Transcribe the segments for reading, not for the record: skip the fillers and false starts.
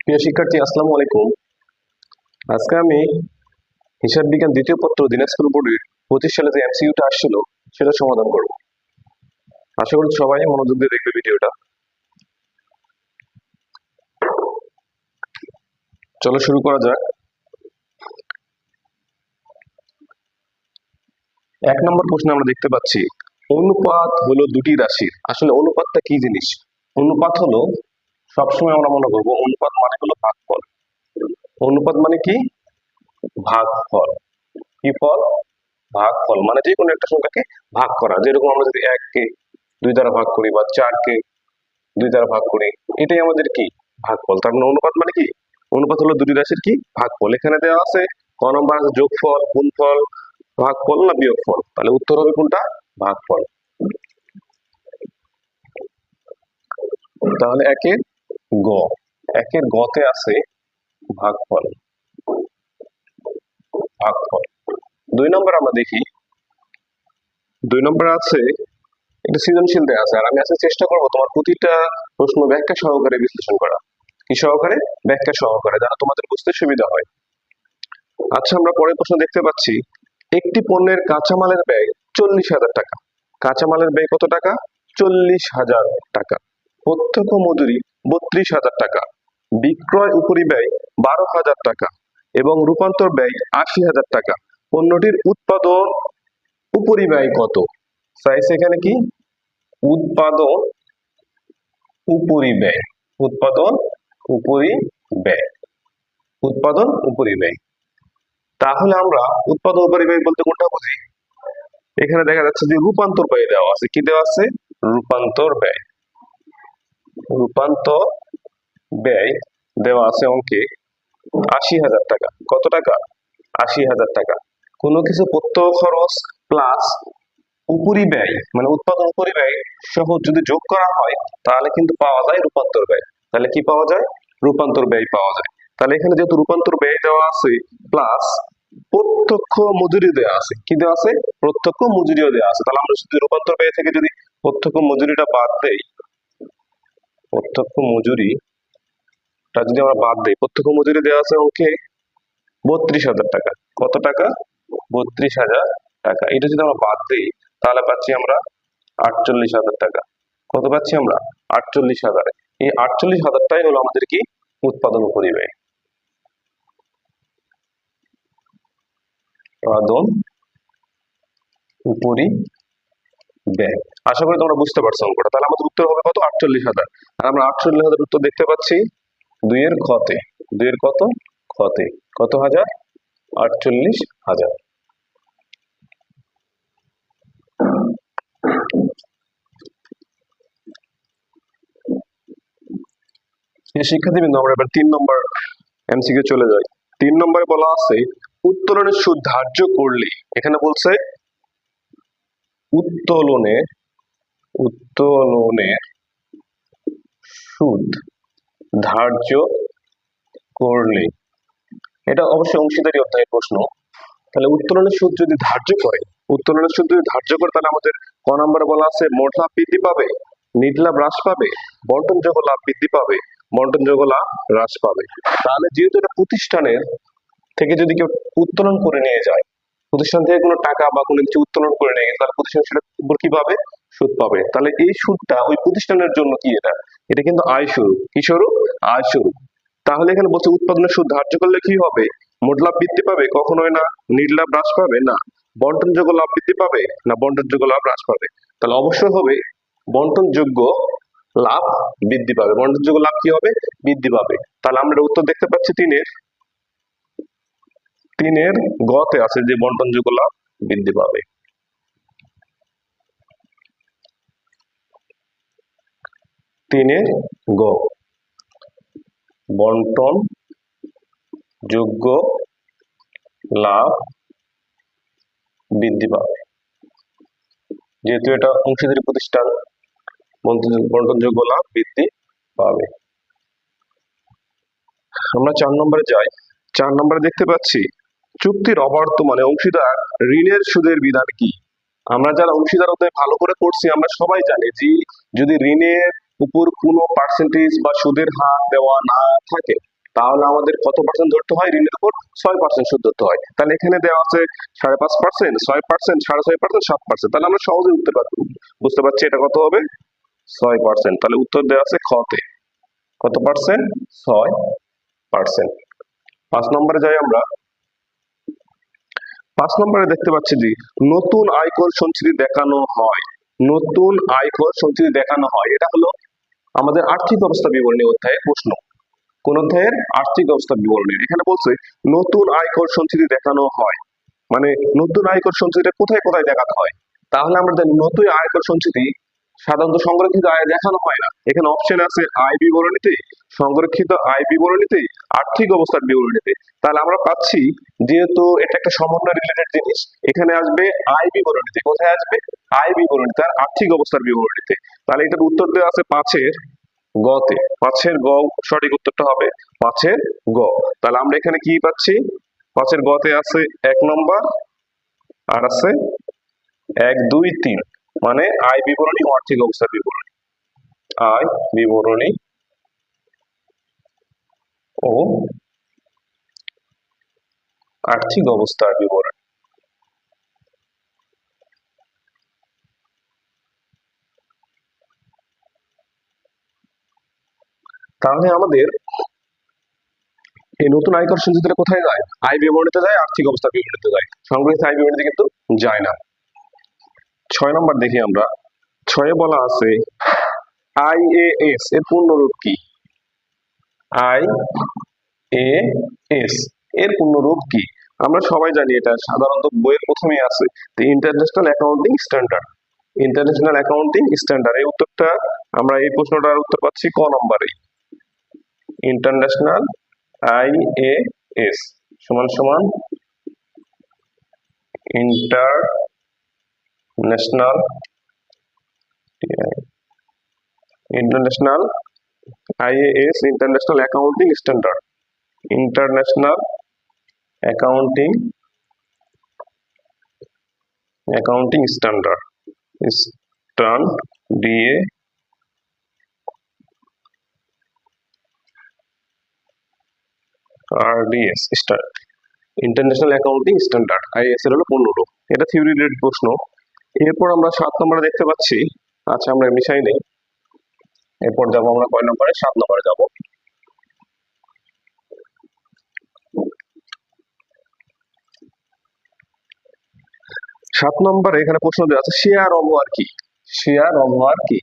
প্রিয় শিক্ষার্থী, আসসালামু আলাইকুম। আজকে আমি হিসাব বিজ্ঞান দ্বিতীয় পত্র দিনাজপুর বোর্ডের 25 সালে যে এমসিকিউটা আসছিল সেটা সমাধান করব। আশা করি সবাই মনোযোগ দিয়ে দেখবে ভিডিওটা। চলো শুরু করা যাক। 1 নম্বর প্রশ্নে আমরা দেখতে পাচ্ছি অনুপাত হলো দুটি রাশির। আসলে অনুপাতটা কি জিনিস? অনুপাত হলো, সবসময় আমরা মনে করবো অনুপাত মানে হলো ভাগফল। অনুপাত মানে কি? ভাগফল। কি ফল? ভাগফল মানে যে কোনো একটা সংখ্যাকে ভাগ করা। যেরকম আমরা যদি 1 কে 2 দ্বারা ভাগ করি বা 4 কে 2 দ্বারা ভাগ করি, এটাই আমাদের কি? ভাগফল। তার মানে অনুপাত মানে কি? অনুপাত হলো দুটি রাশির কি? ভাগফল। এখানে দেওয়া আছে ক নম্বর আছে যোগফল, গুণফল, ভাগফল না বিয়োগফল। তাহলে উত্তর হবে কোনটা? ভাগফল। তাহলে একের গ, একের গতে আছে ভাগফল। ভাগফল। 2 নম্বর আমরা দেখি, 2 নম্বর আছে এটা সৃজনশীল দেয়া আছে। আর আমি আজকে চেষ্টা করবো তোমার প্রতিটা প্রশ্ন ব্যাখ্যা সহকারে বিশ্লেষণ করা। কি সহকারে? ব্যাখ্যা সহকারে, যেন তোমাদের বুঝতে সুবিধা হয়। আচ্ছা, আমরা পরের প্রশ্ন দেখতে পাচ্ছি একটি পণ্যের কাঁচামালের ব্যয় 40,000 টাকা। কাঁচামালের ব্যয় কত টাকা? 40,000 টাকা। প্রত্যক্ষ মজুরি 32,000 টাকা। বিক্রয় উপরিব্যয় 12,000 টাকা এবং রূপান্তর ব্যয় 80,000 টাকা। পণ্যটির উৎপাদন উপরিব্যয় কত? চাইছে এখানে কি? উৎপাদন উপরিব্যয়। উৎপাদন উপরিব্যয়। উৎপাদন উপরিব্যয়। তাহলে আমরা উৎপাদন উপরিব্যয় বলতে কোনটা বুঝি? এখানে দেখা যাচ্ছে যে রূপান্তর ব্যয় দেওয়া আছে। কি দেওয়া আছে? রূপান্তর ব্যয়। রূপান্তর ব্যয় দেওয়া আছে অঙ্কে 80,000 টাকা। কত টাকা? 80,000 টাকা। কোনো কিছু প্রত্যক্ষ খরচ প্লাস উপরিব্যয় মানে উৎপাদন উপরিব্যয় সহ যদি যোগ করা হয় তাহলে কিন্তু পাওয়া যায় রূপান্তর ব্যয়। তাহলে কি পাওয়া যায়? রূপান্তর ব্যয় পাওয়া যায়। তাহলে এখানে যেহেতু রূপান্তর ব্যয় দেওয়া আছে প্লাস প্রত্যক্ষ মজুরি দেওয়া আছে। কি দেওয়া আছে? প্রত্যক্ষ মজুরিও দেওয়া আছে। তাহলে আমরা যদি রূপান্তর ব্যয় থেকে যদি প্রত্যক্ষ মজুরিটা বাদ দেই, প্রত্যক্ষ মজুরিটা যদি আমরা বাদ দেই, প্রত্যক্ষ মজুরি দেওয়া আছে ওকে 32,000 টাকা। কত টাকা? 32,000 টাকা। এটা যদি আমরা বাদ দিই তাহলে পাচ্ছি আমরা 48,000 টাকা। কত পাচ্ছি আমরা? 48,000। এই 48,000টাই হলো আমাদের কি? উৎপাদন উপরিব্যয়। উৎপাদন উপরিব্যয়। আশা করি তোমরা বুঝতে পারছো অঙ্কটা। তাহলে আমাদের উত্তর হবে কত? 48,000। আর আমরা 48,000 উত্তর দেখতে পাচ্ছি 2 এর খতে। 2 এর কত? খতে। কত হাজার? 48,000। শিক্ষার্থীবৃন্দ, আমরা এবার 3 নম্বর এমসিকিউ চলে যাই। 3 নম্বরে বলা আছে উত্তোলনের সুদ ধার্য করলে, এখানে বলছে উত্তোলনের সুদ ধার্য করলে, এটা অবশ্যই অংশীদারি অধ্যায়ের প্রশ্ন। তাহলে উত্তোলনের সুদ যদি ধার্য করে, উত্তোলনের সুদ যদি ধার্য করে তাহলে আমাদের ক নম্বরে বলা আছে মোট লাভ বৃদ্ধি পাবে, নিট লাভ হ্রাস পাবে, বন্টনযোগ্য লাভ বৃদ্ধি পাবে, বন্টনযোগ্য লাভ হ্রাস পাবে। তাহলে যেহেতু এটা প্রতিষ্ঠানের থেকে যদি কেউ উত্তোলন করে নিয়ে যায়, প্রতিষ্ঠান থেকে কোনো টাকা বা কোনো কিছু উত্তোলন করে নিয়ে গেছে, তাহলে প্রতিষ্ঠান সেটার উপর কি পাবে? সুদ পাবে। তাহলে এই সুদটা ওই প্রতিষ্ঠানের জন্য কি? এটা কিন্তু আয় স্বরূপ। কি স্বরূপ? আয় স্বরূপ। তাহলে এখানে বলছে উৎপাদনের সুদ ধার্য করলে কি হবে? মোট লাভ বৃদ্ধি পাবে? কখনোই না। নিট লাভ হ্রাস পাবে? না। বন্টনযোগ্য লাভ বৃদ্ধি পাবে? না। বন্টনযোগ্য লাভ হ্রাস পাবে। তাহলে অবশ্যই হবে বন্টনযোগ্য লাভ বৃদ্ধি পাবে। বন্টনযোগ্য লাভ কি হবে? বৃদ্ধি পাবে। তাহলে আমরা উত্তর দেখতে পাচ্ছি 3-এর গতে আছে যে বন্টনযোগ্য লাভ বৃদ্ধি পাবে। 3-এর গ, বন্টন যোগ্য লাভ বৃদ্ধি পাবে। যেহেতু এটা অংশীদারি প্রতিষ্ঠান, বন্টনযোগ্য লাভ বৃদ্ধি পাবে। আমরা 4 নম্বরে যাই। 4 নম্বরে দেখতে পাচ্ছি চুক্তির অবর্তমানে অংশীদার ঋণের সুদের বিধান কি? আমরা যারা অংশীদার অধ্যায় ভালো করে পড়ছি আমরা সবাই জানি যে যদি ঋণের উপর কোনো পার্সেন্টেজ বা সুদের হার দেওয়া না থাকে তাহলে আমাদের কত পার্সেন্ট ধরতে হয়? ঋণের উপর 6% সুদ ধরতে হয়। তাহলে এখানে দেওয়া আছে 5.5%, 6%, 6.5%, 7%। তাহলে আমরা সহজেই বুঝতে পারছি এটা কত হবে? 6%। তাহলে উত্তর দেওয়া আছে খতে। কত পার্সেন্ট? 6%। 5 নম্বরে যাই আমরা। 5 নম্বরে দেখতে পাচ্ছি যে নতুন আয়কর সঞ্চিতি দেখানো হয়। নতুন আয়কর সঞ্চিতি দেখানো হয়, এটা হলো আমাদের আর্থিক অবস্থা বিবরণী অধ্যায়ের প্রশ্ন। কোন অধ্যায়ের? আর্থিক অবস্থা বিবরণী। এখানে বলছে নতুন আয়কর সঞ্চিতি দেখানো হয়, মানে নতুন আয়কর সঞ্চিতিটা কোথায় কোথায় দেখাতে হয়। তাহলে আমরা জানি নতুন আয়কর সঞ্চিতি সাধারণত সংরক্ষিত আয় দেখানো হয় না। এখানে অপশন আছে আয় বিবরণীতে, সংরক্ষিত আয় বিবরণীতে, আর্থিক অবস্থার বিবরণীতে। তাহলে আমরা পাচ্ছি যেহেতু এটা একটা সমন্বয় রিলেটেড জিনিস, এখানে আসবে আয় বিবরণীতে। কোথায় আসবে? আয় বিবরণীতে আর আর্থিক অবস্থার বিবরণীতে। তাহলে এটার উত্তর দেওয়া আছে 5-এর গতে। 5-এর গ সঠিক উত্তরটা হবে 5-এর গ। তাহলে আমরা এখানে কি পাচ্ছি? 5-এর গতে আছে 1 নম্বর আর আছে 1, 2, 3, মানে আয় বিবরণী ও আর্থিক অবস্থার বিবরণী। আয় বিবরণী ও আর্থিক অবস্থার বিবরণী। তাহলে আমাদের এই নতুন আয়কর সঞ্চিতিটা কোথায় যায়? আয় বিবরণীতে যায়, আর্থিক অবস্থা বিবরণীতে যায়, সংগৃহীত আয় বিবরণীতে কিন্তু যায় না। 6 নম্বর দেখি আমরা। 6-এ বলা আছে আইএএস এর পূর্ণরূপ কি? আইএএস এর পূর্ণরূপ কি? আমরা সবাই জানি এটা সাধারণত বইয়ের প্রথমেই আছে, international accounting standard. International accounting standard, এই উত্তরটা আমরা এই প্রশ্নটার উত্তর পাচ্ছি ক নম্বরে। ইন্টারন্যাশনাল আইএএস সমান সমান international IAS international accounting standard. International accounting standard দিয়ে RDS international accounting standard, IS এর হলো পূর্ণরূপ। এটা থিওরি রিলেটেড প্রশ্ন। এরপর আমরা 7 নম্বরে দেখতে পাচ্ছি, আচ্ছা আমরা মিশাই নেই। এরপর যাবো আমরা কয় নম্বরে? 7 নম্বরে যাব। 7 নম্বরে এখানে প্রশ্ন দেওয়া আছে শেয়ার অবহার কি? শেয়ার অবহার কি?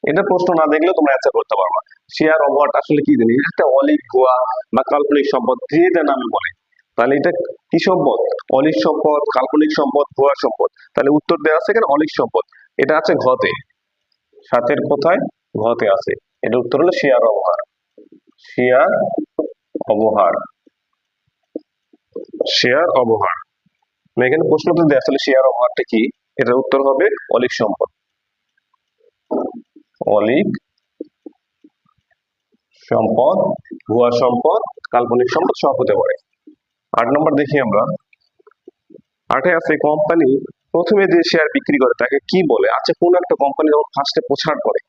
এটা প্রশ্ন না দেখলে তোমরা অ্যান্সার করতে পারবা। শেয়ার অবহারটা আসলে কি জিনিস? একটা অলিক ভুয়া বা কাল্পনিক সম্পদ, যে যার নামে বলে। তাহলে এটা কি সম্পদ? অলিক সম্পদ, কাল্পনিক সম্পদ, ভুয়া সম্পদ। তাহলে উত্তর দেওয়া আছে এখানে অলিক সম্পদ। এটা আছে ঘতে। 7-এর কোথায়? ঘতে আছে। এটা উত্তর হলো শেয়ার অবহার। শেয়ার অবহার, শেয়ার অবহার। এখানে প্রশ্নটা দেওয়া আসলে শেয়ার অবহারটা কি? এটার উত্তর হবে অলিক সম্পদ। অলিক সম্পদ, ভুয়া সম্পদ, কাল্পনিক সম্পদ সব হতে পারে। 8 নম্বর দেখি আমরা। 8-এ আছে কোম্পানি প্রথমে যে শেয়ার বিক্রি করে তাকে কি বলে? আচ্ছা, কোন একটা কোম্পানি যখন ফার্স্টে প্রচার করে,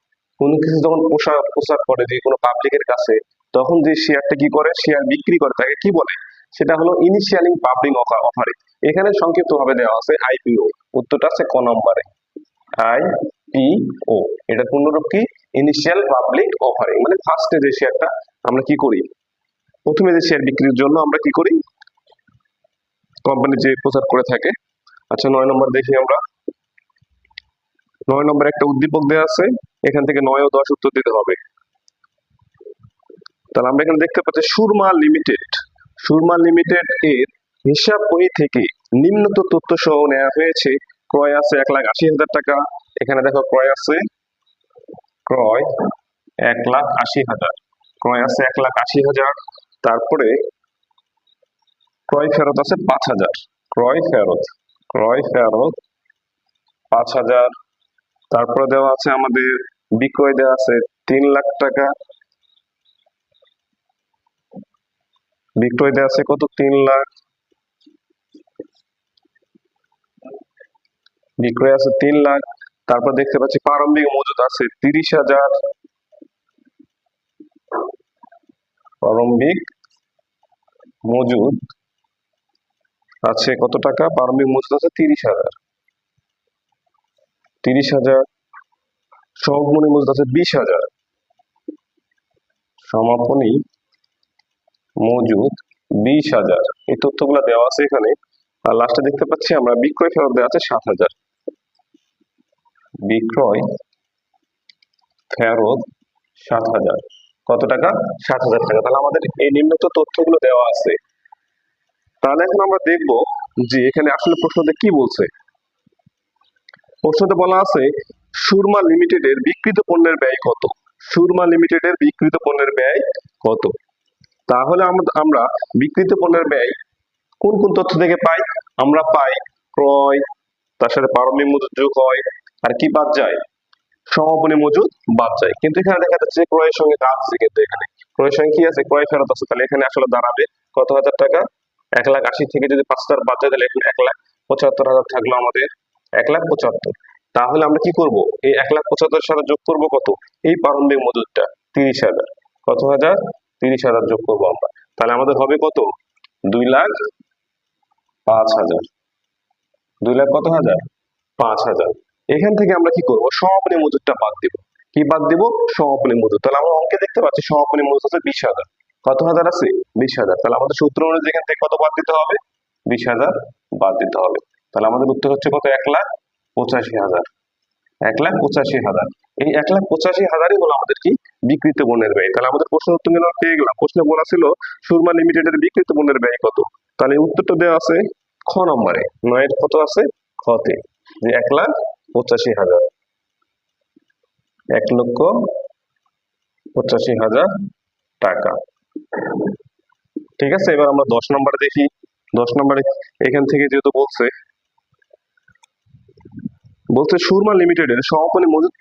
কোনো কিছু যখন প্রচার করে যে কোনো পাবলিকের কাছে, তখন যে শেয়ারটা কি করে, শেয়ার বিক্রি করে, তাকে কি বলে? সেটা হলো ইনিশিয়ালিং পাবলিক অফারিং। এখানে সংক্ষিপ্ত ভাবে দেওয়া আছে আইপিও। উত্তরটা আছে ক নম্বরে, আইপিও। এটা পূর্ণরূপ কি? ইনিশিয়াল পাবলিক অফারিং, মানে ফার্স্টে যে শেয়ারটা আমরা কি করি, প্রথমে যে শেয়ার বিক্রির জন্য আমরা কি করি, কোম্পানি যে প্রচার করে থাকে। আচ্ছা 9 নম্বর দেখি আমরা। 9 নম্বরে একটা উদ্দীপক দেওয়া আছে, এখান থেকে 9 ও 10 উত্তর দিতে হবে। তাহলে আমরা এখানে দেখতে পাচ্ছি সুরমা লিমিটেড। সুরমা লিমিটেড এর হিসাব বই থেকে নিম্নত তথ্য সহ নেওয়া হয়েছে। ক্রয় আছে 1,80,000 টাকা। এখানে দেখো ক্রয় আছে, ক্রয় 1,80,000, ক্রয় আছে 1,80,000। তারপরে ক্রয় ফেরত আছে 5,000, ক্রয় ফেরত 5,000। তারপরে দেওয়া আছে আমাদের বিক্রয় দেওয়া আছে 3 লাখ টাকা। বিক্রয় দেওয়া আছে কত? 3 লাখ। বিক্রয় আছে 3 লাখ। তারপর দেখতে পাচ্ছি প্রারম্ভিক মজুদ আছে 30,000, প্রারম্ভিক মজুদ আছে কত টাকা, প্রারম্ভিক মজুদ আছে 30,000, 30,000, সমাপনী মজুদ আছে 20,000, সমাপনী মজুদ 20,000, এই তথ্যগুলো দেওয়া আছে এখানে। আর লাস্টে দেখতে পাচ্ছি আমরা বিক্রয় ফেরত দেওয়া আছে 7,000, বিক্রয় ফেরত 7,000, কত টাকা, 7,000 টাকা। তাহলে আমাদের এই নিম্নোক্ত তথ্যগুলো দেওয়া আছে। তাহলে এখন আমরা দেখব যে এখানে আসলে প্রশ্নতে কি বলছে। প্রশ্নতে বলা আছে সুরমা লিমিটেডের বিক্রিত পণ্যের ব্যয় কত, সুরমা লিমিটেডের বিক্রিত পণ্যের ব্যয় কত। তাহলে আমরা বিক্রিত পণ্যের ব্যয় কোন কোন তথ্য থেকে পাই, আমরা পাই ক্রয়, তার সাথে প্রারম্ভিক মজুদ যোগ হয়, আর কি বাদ যায়, সমাপনী মজুদ বাদ যায়। কিন্তু এখানে দেখা যাচ্ছে ক্রয়ের সঙ্গে কাজ আছে, কিন্তু এখানে ক্রয়ের সঙ্গে কি আছে, ক্রয় ফেরত আছে। তাহলে এখানে আসলে দাঁড়াবে কত হাজার টাকা, 1,80,000 থেকে যদি 5,000 বাদ যায় তাহলে এখানে 1,75,000 থাকলো আমাদের, 1,75,000। তাহলে আমরা কি করব, এই 1,75,000 সাথে যোগ করব কত, এই প্রারম্ভিক মজুদটা 30,000, কত হাজার, 30,000 যোগ করবো আমরা। তাহলে আমাদের হবে কত, 2,05,000, 2,00,000 কত হাজার, 5,000। এখান থেকে আমরা কি করব, সমাপনী মজুদটা বাদ দিব। কি বাদ দিব, সমাপনী মজুদ। তাহলে আমরা অঙ্কে দেখতে পাচ্ছি সমাপনী মজুদ আছে 20,000, কত হাজার আছে, 20,000। তাহলে আমাদের সূত্র অনুযায়ী এখান থেকে কত বাদ দিতে হবে, 20,000 বাদ দিতে হবে। তাহলে আমাদের উত্তর হচ্ছে কত, 1,85,000, 1,85,000। এই 1,85,000ই হলো আমাদের কি, বিক্রিত পণ্যের ব্যয়। তাহলে আমাদের প্রশ্ন উত্তর আমরা পেয়ে গেলাম। প্রশ্নে বলা ছিল সুরমা লিমিটেডের বিক্রিত পণ্যের ব্যয় কত। তাহলে উত্তরটা দেওয়া আছে খ নম্বরে, 9 কত আছে, খতে, যে 1,85,000, 1,85,000 টাকা। ঠিক আছে, এবার আমরা 10 নম্বরে দেখি। 10 নম্বরে এখান থেকে যেহেতু বলছে সুরমা লিমিটেডের সমাপনী মজুদ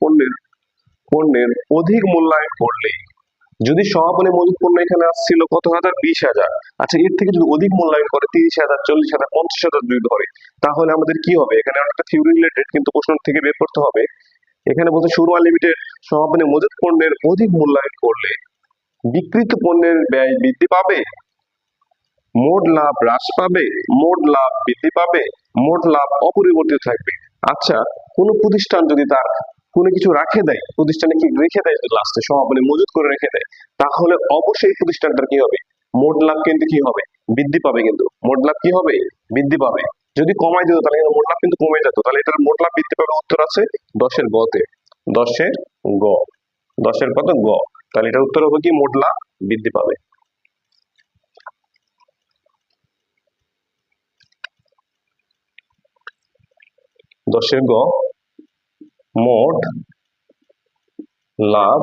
পণ্যের অধিক মূল্যায়ন করলে, যদি সমাপনী মজুদ পণ্য এখানে আসছিল কত হাজার, 20,000, আচ্ছা এর থেকে যদি অধিক মূল্যায়ন করে 30,000, 40,000, 50,000 যদি ধরে, তাহলে আমাদের কি হবে, এখানে একটা থিওরি রিলেটেড কিন্তু প্রশ্ন থেকে বের করতে হবে। এখানে বলছে সুরমা লিমিটেড সমাপনী মজুদ পণ্যের অধিক মূল্যায়ন করলে বিক্রিত পণ্যের ব্যয় বৃদ্ধি পাবে, মোট লাভ হ্রাস পাবে, মোট লাভ বৃদ্ধি পাবে, মোট লাভ অপরিবর্তিত থাকবে। আচ্ছা কোন প্রতিষ্ঠান যদি তার কোনো কিছু রাখে দেয়, প্রতিষ্ঠানে কি রেখে দেয়, লাস্টে সমাপনী মজুদ করে রেখে দেয়, তাহলে অবশ্যই প্রতিষ্ঠানটার কি হবে, মোট লাভ কিন্তু কি হবে, বৃদ্ধি পাবে। কিন্তু মোট লাভ কি হবে, বৃদ্ধি পাবে। যদি কমাই দিত তাহলে কিন্তু মোট লাভ কিন্তু কমে যেত। তাহলে এটার মোট লাভ বৃদ্ধি পাবে, উত্তর আছে 10-এর গতে, 10-এর গ, 10-এর কত, গ। তাহলে এটার উত্তর হবে কি, মোট লাভ বৃদ্ধি পাবে। দশের গ, মোট লাভ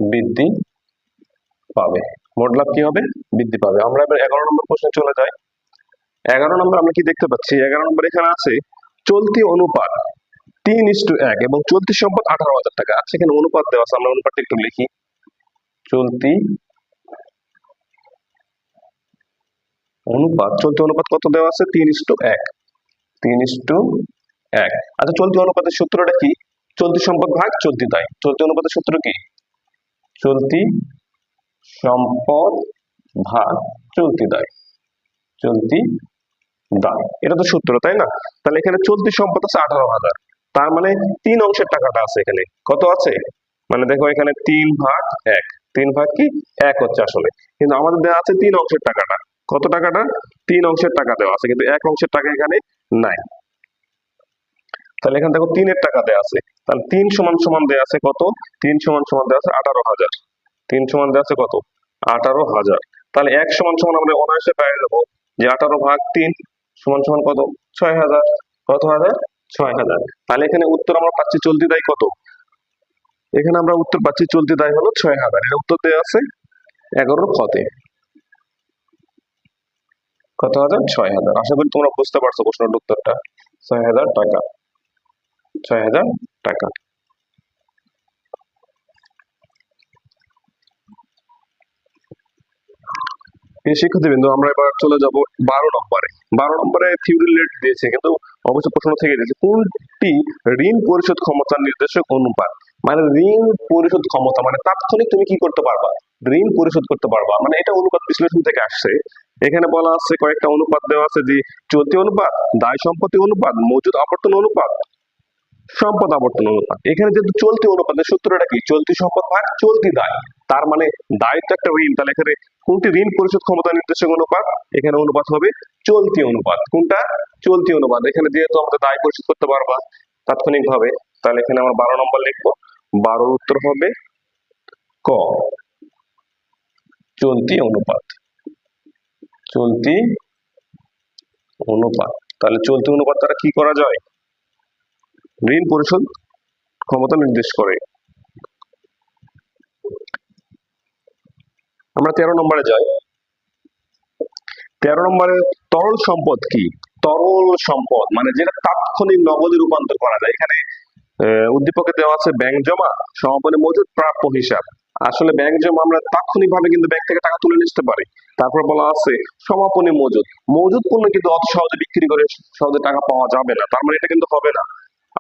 বৃদ্ধি পাবে, মোট লাভ কি হবে, বৃদ্ধি পাবে। আমরা এবার 11 নম্বর প্রশ্নে চলে যাই। 11 নম্বর আমরা কি দেখতে পাচ্ছি, 11 নম্বর এখানে আছে চলতি অনুপাত 3:1 এবং চলতি সম্পদ 18,000 টাকা। আচ্ছা এখানে অনুপাত দেওয়া আছে, আমরা অনুপাতটা একটু লিখি। চলতি অনুপাত কত দেওয়া আছে, 3:1, 3:1। আচ্ছা চলতি অনুপাতের সূত্রটা কি, চলতি সম্পদ ভাগ চলতি দায়। চলতি অনুপাতের সূত্র কি, চলতি সম্পদ ভাগ চলতি দায়, চলতি দায়, এটা তো সূত্র তাই না। তাহলে এখানে চলতি সম্পদ আছে 18,000, তার মানে 3 অংশের টাকাটা আছে এখানে, কত আছে, মানে দেখো এখানে 3/1, 3 ভাগ কি 1 হচ্ছে আসলে, কিন্তু আমাদের দেওয়া আছে 3 অংশের টাকাটা, কত টাকাটা, 3 অংশের টাকা দেওয়া আছে, কিন্তু 1 অংশের টাকা এখানে নাই। তাহলে এখানে দেখো 3-এর টাকা দেওয়া আছে, তাহলে 3 সমান সমান দেওয়া আছে কত, 3 সমান সমান দেওয়া আছে 18,000, 3 সমান দেওয়া আছে কত, 18,000। তাহলে 1 সমান সমান আমরা অনায়াসে পেয়ে যাবো যে 18/3 সমান সমান কত, 6,000, কত হাজার, 6,000। তাহলে এখানে উত্তর আমরা পাচ্ছি চলতি দায় কত, এখানে আমরা উত্তর পাচ্ছি চলতি দায় হলো 6,000। এটা উত্তর দেওয়া আছে 11 খতে, কত হাজার, 6,000। আশা করি তোমরা বুঝতে পারছো প্রশ্নের উত্তরটা, 6,000 টাকা, 6,000 টাকা। শিক্ষার্থীবৃন্দ আমরা এবার চলে যাব 12 নম্বরে। 12 নম্বরে থিওরি রিলেটেড দিয়েছে, কিন্তু অবশ্য প্রশ্ন থেকে দিয়েছে কোনটি ঋণ পরিশোধ ক্ষমতার নির্দেশক অনুপাত। মানে ঋণ পরিশোধ ক্ষমতা, মানে তাৎক্ষণিক তুমি কি করতে পারবা, ঋণ পরিশোধ করতে পারবা, মানে এটা অনুপাত বিশ্লেষণ থেকে আসছে। এখানে বলা আছে কয়েকটা অনুপাত দেওয়া আছে, যে চলতি অনুপাত, দায় সম্পত্তি অনুপাত, মজুদ আবর্তন অনুপাত, সম্পদ আবর্তন অনুপাত। এখানে যেহেতু চলতি অনুপাতের সূত্রটা কি, চলতি সম্পদ ভাগ চলতি দায়, তার মানে দায় তো একটা ঋণ, তাহলে এখানে কোনটি ঋণ পরিশোধ ক্ষমতা নির্দেশক অনুপাত, এখানে অনুপাত হবে চলতি অনুপাত। কোনটা, চলতি অনুপাত। এখানে যেহেতু আমরা দায় পরিশোধ করতে পারবা তাৎক্ষণিক ভাবে, তাহলে এখানে আমরা 12 নম্বর লিখবো। 12 উত্তর হবে ক, চলতি অনুপাত। চলতি অনুপাত, তাহলে চলতি অনুপাত দ্বারা কি করা যায়, ঋণ পরিশোধ ক্ষমতা নির্দেশ করে। আমরা 13 নম্বরে যাই। 13 নম্বরে তরল সম্পদ কি, তরল সম্পদ মানে যেটা তাৎক্ষণিক নগদে রূপান্তর করা যায়। এখানে উদ্দীপকে দেওয়া আছে ব্যাংক জমা, সমাপনী মজুদ, প্রাপ্য হিসাব। আসলে ব্যাংক জমা আমরা তাৎক্ষণিক ভাবে কিন্তু ব্যাংক থেকে টাকা তুলে নিতে পারি। তারপর বলা আছে সমাপনী মজুদ, মজুদ পণ্য কিন্তু অত সহজে বিক্রি করে সহজে টাকা পাওয়া যাবে না, তার মানে এটা কিন্তু হবে না।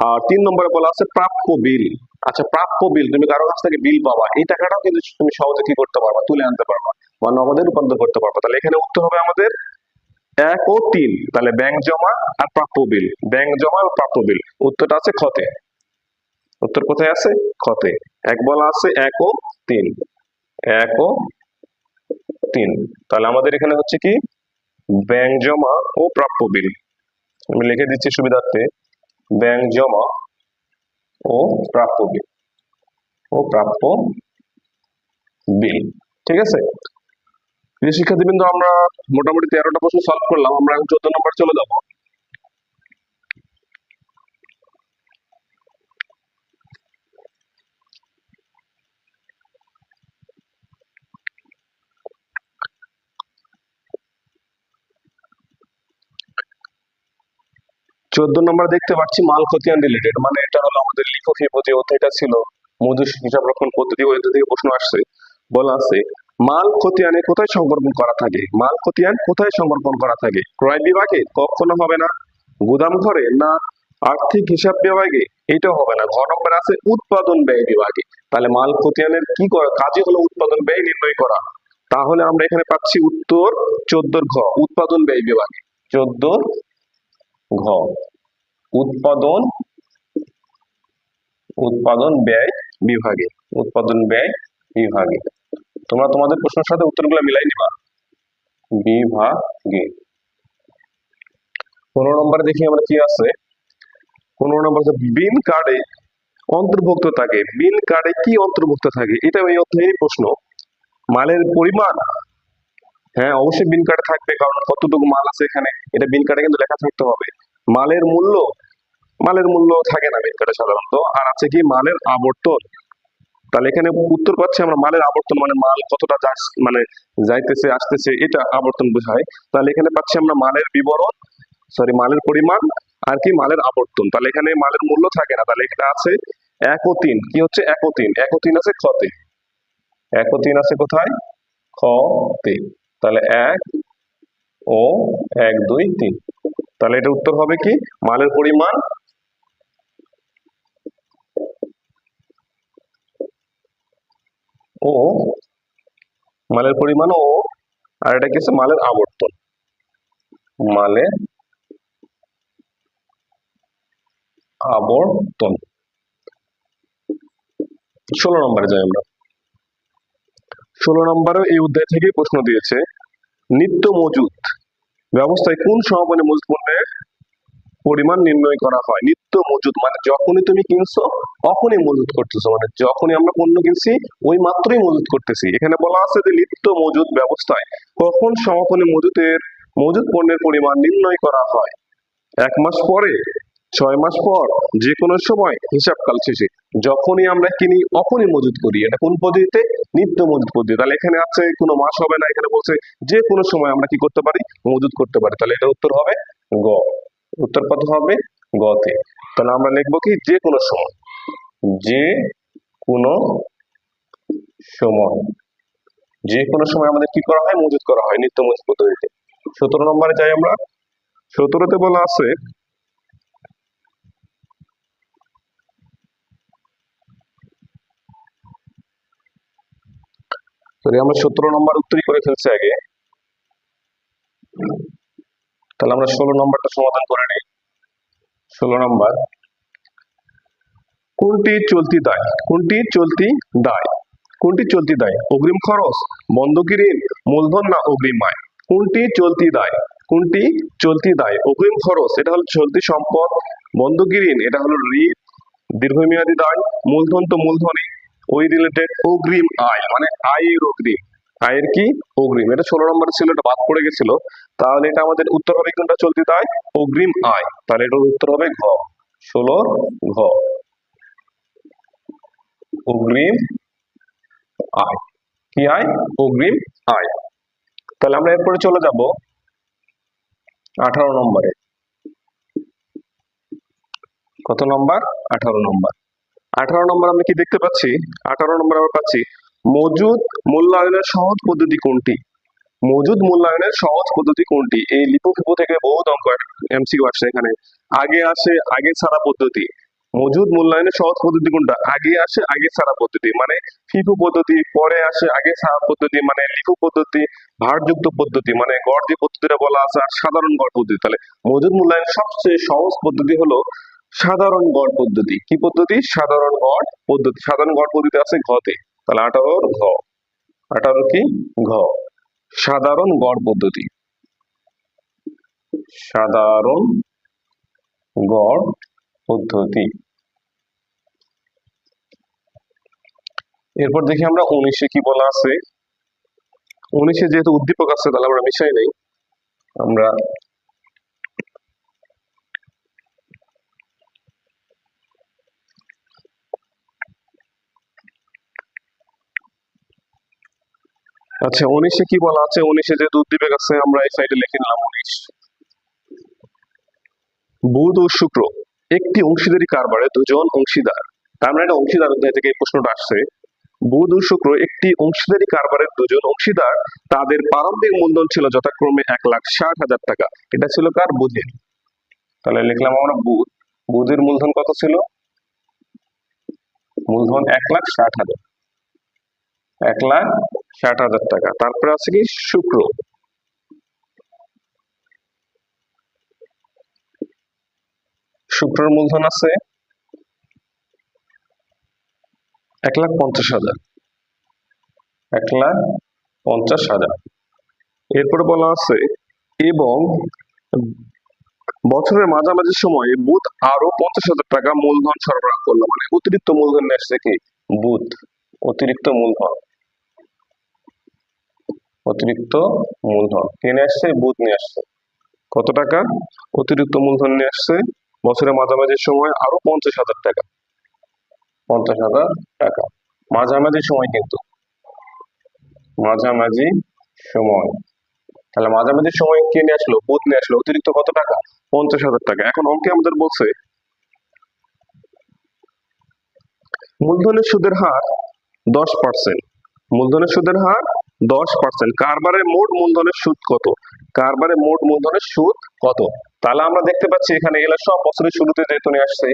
আর 3 নম্বরে বলা আছে প্রাপ্য বিল। আচ্ছা, প্রাপ্য বিল, তুমি কারো কাছ থেকে বিল পাবা, এই টাকাটাও কিন্তু তুমি সহজে কি করতে পারবা, তুলে আনতে পারবা বা নগদে রূপান্তর করতে পারবা। তাহলে এখানে উত্তর হবে আমাদের 1 ও 3। তাহলে ব্যাংক জমা আর প্রাপ্য বিল, ব্যাংক জমা ও প্রাপ্য বিল, উত্তরটা আছে খতে। উত্তর কোথায় আছে, খতে। এক বলা আছে 1 ও 3, 1 ও 3। তাহলে আমাদের এখানে হচ্ছে কি ব্যাংক জমা ও প্রাপ্য বিল, আমি লিখে দিচ্ছি সুবিধার্থে, ব্যাংক জমা ও প্রাপ্য বিল, ও প্রাপ্য বিল। ঠিক আছে, প্রিয় শিক্ষার্থীবৃন্দ, আমরা মোটামুটি 13টা প্রশ্ন সলভ করলাম। আমরা এখন 14 নম্বর চলে যাব। চোদ্দ নম্বর দেখতে পাচ্ছি মাল খতিয়ান রিলেটেড, মানে এটা হলো আমাদের লিখো যে অধ্যায়টা ছিল মজুর হিসাব রক্ষণ পদ্ধতি, ওই অধ্যায় থেকে প্রশ্ন আসছে। বলা আছে মাল খতিয়ানে কোথায় সংরক্ষণ করা থাকে, মাল খতিয়ান কোথায় সংরক্ষণ করা থাকে, ক্রয় বিভাগে কখনো হবে না, গুদাম ঘরে না আর্থিক হিসাব বিভাগে, এটাও হবে না। ঘ নম্বর আছে উৎপাদন ব্যয় বিভাগে। তাহলে মাল খতিয়ানের কি কাজই হলো উৎপাদন ব্যয় নির্ণয় করা। তাহলে আমরা এখানে পাচ্ছি উত্তর 14 ঘ, উৎপাদন ব্যয় বিভাগে। 14 ঘ, উৎপাদন উৎপাদন ব্যয় বিভাগে, উৎপাদন ব্যয় বিভাগে। তোমরা তোমাদের প্রশ্নের সাথে উত্তরগুলো মিলাই নিবা, বিভাগে। 15 নম্বরে দেখি আমরা কি আছে। 15 নম্বর বিন কার্ডে অন্তর্ভুক্ত থাকে, বিন কার্ডে কি অন্তর্ভুক্ত থাকে, এটা এই অধ্যায়ের প্রশ্ন। মালের পরিমাণ, হ্যাঁ অবশ্যই বিন কার্ডে থাকবে, কারণ কতটুকু মাল আছে এখানে এটা বিন কার্ডে কিন্তু লেখা থাকতে হবে। মালের মূল্য, মালের মূল্য থাকে না বিন কার্ডে সাধারণত। আর আছে কি মালের আবর্তন। তাহলে এখানে উত্তর পাচ্ছি আমরা মালের আবর্তন, মানে মাল কতটা মানে যাইতেছে আসতেছে, এটা আবর্তন বোঝায়। তাহলে এখানে পাচ্ছি আমরা মালের বিবরণ, মালের পরিমাণ আর কি মালের আবর্তন। তাহলে এখানে মালের মূল্য থাকে না, তাহলে এখানে আছে 1 ও 3। কি হচ্ছে 1 ও 3, 1 ও 3 আছে খতে, 1 ও 3 আছে কোথায়, খতে। তাহলে 1 ও 1 2 3, তাহলে এটা উত্তর হবে কি মালের পরিমাণ ও, মালের পরিমাণ ও, আর এটা কি আছে মালের আবর্তন, মালের আবর্তন। 16 নম্বরে যাই আমরা। 16 নম্বরে এই অধ্যায় থেকে প্রশ্ন দিয়েছে নিত্য মজুদ ব্যবস্থায় কোন সমাপনী মজুদ পণ্যের পরিমাণ নির্ণয় করা হয়। নিত্য মজুদ মানে যখনই তুমি কিনছো তখনই মজুদ করতেছো, মানে যখনই আমরা পণ্য কিনছি ওই মাত্রই মজুদ করতেছি। এখানে বলা আছে যে নিত্য মজুদ ব্যবস্থায় কখন সমাপনী মজুদ পণ্যের পরিমাণ নির্ণয় করা হয়। 1 মাস পরে, 6 মাস পর, যে কোনো সময়, হিসাবকাল শেষে, যখনই আমরা কিনি তখনই মজুদ করি। এটা কোন পদ্ধতিতে, নিত্য মজুদ পদ্ধতি। তাহলে এখানে আছে কোনো মাস হবে না, এখানে বলছে যে কোনো সময় আমরা কি করতে পারি, মজুদ করতে পারি। তাহলে এটা উত্তর হবে গ, উত্তর কত হবে গতে। তাহলে আমরা লিখবো কি যে কোনো সময়, যে কোনো সময়, যে কোনো সময় আমাদের কি করা হয়, মজুদ করা হয় নিত্য মজুদ পদ্ধতিতে। 17 নম্বরে যাই আমরা। 17তে বলা আছে সরি, আমরা 17 নম্বর উত্তরই করে ফেলছি আগে। তাহলে আমরা 16 নম্বরটা সমাধান করে নিই। 16 নম্বর, কোনটি চলতি দায়? কোনটি চলতি দায়? কোনটি চলতি দায়? অগ্রিম খরচ, বন্ধকি ঋণ, মূলধন না অগ্রিম আয়? কোনটি চলতি দায়? কোনটি চলতি দায়? অগ্রিম খরচ এটা হলো চলতি সম্পদ, বন্ধকি ঋণ এটা হলো ঋণ, দীর্ঘমেয়াদী দায়, মূলধন তো মূলধনই ওই রিলেটেড, অগ্রিম আয় মানে আয়ের অগ্রিম, আয়ের কি অগ্রিম। এটা 16 নম্বর ছিল, এটা বাদ পড়ে গেছিল। তাহলে এটা আমাদের উত্তর হবে কোনটা চলতি দায়? অগ্রিম আয়। তাহলে এটার উত্তর হবে ঘ, 16 ঘ, অগ্রিম আয়। কি আয়? অগ্রিম আয়। তাহলে আমরা এরপরে চলে যাব 18 নম্বরে। কত নম্বর? 18 নম্বর। 18 নম্বর আমরা কি দেখতে পাচ্ছি? 18 নম্বর আমরা পাচ্ছি মজুদ মূল্যায়নের সহজ পদ্ধতি কোনটি? মজুদ মূল্যায়নের সহজ পদ্ধতি কোনটি? এই লিপো থেকে বহুত অঙ্ক এমসিকিউ আসছে এখানে। আগে আসে আগে ছাড়া পদ্ধতি। মজুদ মূল্যায়নের সহজ পদ্ধতি কোনটা? আগে আসে আগে ছাড়া পদ্ধতি মানে ফিফু পদ্ধতি, পরে আসে আগে ছাড়া পদ্ধতি মানে লিপু পদ্ধতি, ভারযুক্ত পদ্ধতি মানে গড় যে পদ্ধতিটা বলা আছে, আর সাধারণ গড় পদ্ধতি। তাহলে মজুদ মূল্যায়নের সবচেয়ে সহজ পদ্ধতি হলো সাধারণ গড় পদ্ধতি। কি পদ্ধতি? সাধারণ গড় পদ্ধতি। সাধারণ গড় পদ্ধতি আছে ঘতে। তাহলে 18 ঘ, 18 কি ঘ, সাধারণ গড় পদ্ধতি। সাধারণ গড় পদ্ধতি। এরপর দেখি আমরা 19-এ কি বলা আছে। 19-এ যেহেতু উদ্দীপক আছে তাহলে আমরা মিশাই নেই। আমরা আচ্ছা 19-এ কি বলা আছে? 19-এ যেহেতু উদ্দীপক আছে আমরা এই সাইডে লিখে নিলাম 19। বুধ ও শুক্র একটি অংশীদারি কারবারে দুজন অংশীদার, তার মানে এটা অংশীদার অধ্যায় থেকে এই প্রশ্নটা আসছে। বুধ ও শুক্র একটি অংশীদারি কারবারের দুজন অংশীদার, তাদের প্রারম্ভিক মূলধন ছিল যথাক্রমে 1,60,000 টাকা। এটা ছিল কার? বুধের। তাহলে লিখলাম আমরা বুধ। বুধের মূলধন কত ছিল? মূলধন 1,60,000, 1,60,000 টাকা। তারপরে আছে কি শুক্র। শুক্রের মূলধন আছে 1,50,000, 1,50,000। এরপরে বলা আছে এবং বছরের মাঝামাঝি সময়ে বুধ আরো 50,000 টাকা মূলধন সরবরাহ করলো, মানে অতিরিক্ত মূলধন নিয়ে আসছে কি? বুধ অতিরিক্ত মূলধন, অতিরিক্ত মূলধন কে নিয়ে আসছে? বুধ নিয়ে আসছে। কত টাকা অতিরিক্ত মূলধন নিয়ে আসছে? বছরের মাঝামাঝি সময় আরো 50,000 টাকা, 50,000 টাকা। মাঝামাঝি সময় কিন্তু, মাঝামাঝি সময়। তাহলে মাঝামাঝি সময় কে নিয়ে আসলো? বুধ নিয়ে আসলো। অতিরিক্ত কত টাকা? 50,000 টাকা। এখন অঙ্কে আমাদের বলছে মূলধনের সুদের হার 10%। মূলধনের সুদের হার 10%। কারবারে মোট মূলধনের সুদ কত? কারবারে মোট মূলধনের সুদ কত? তাহলে আমরা দেখতে পাচ্ছি এখানে এরা সব বছরের শুরুতে যেহেতু নিয়ে আসছে,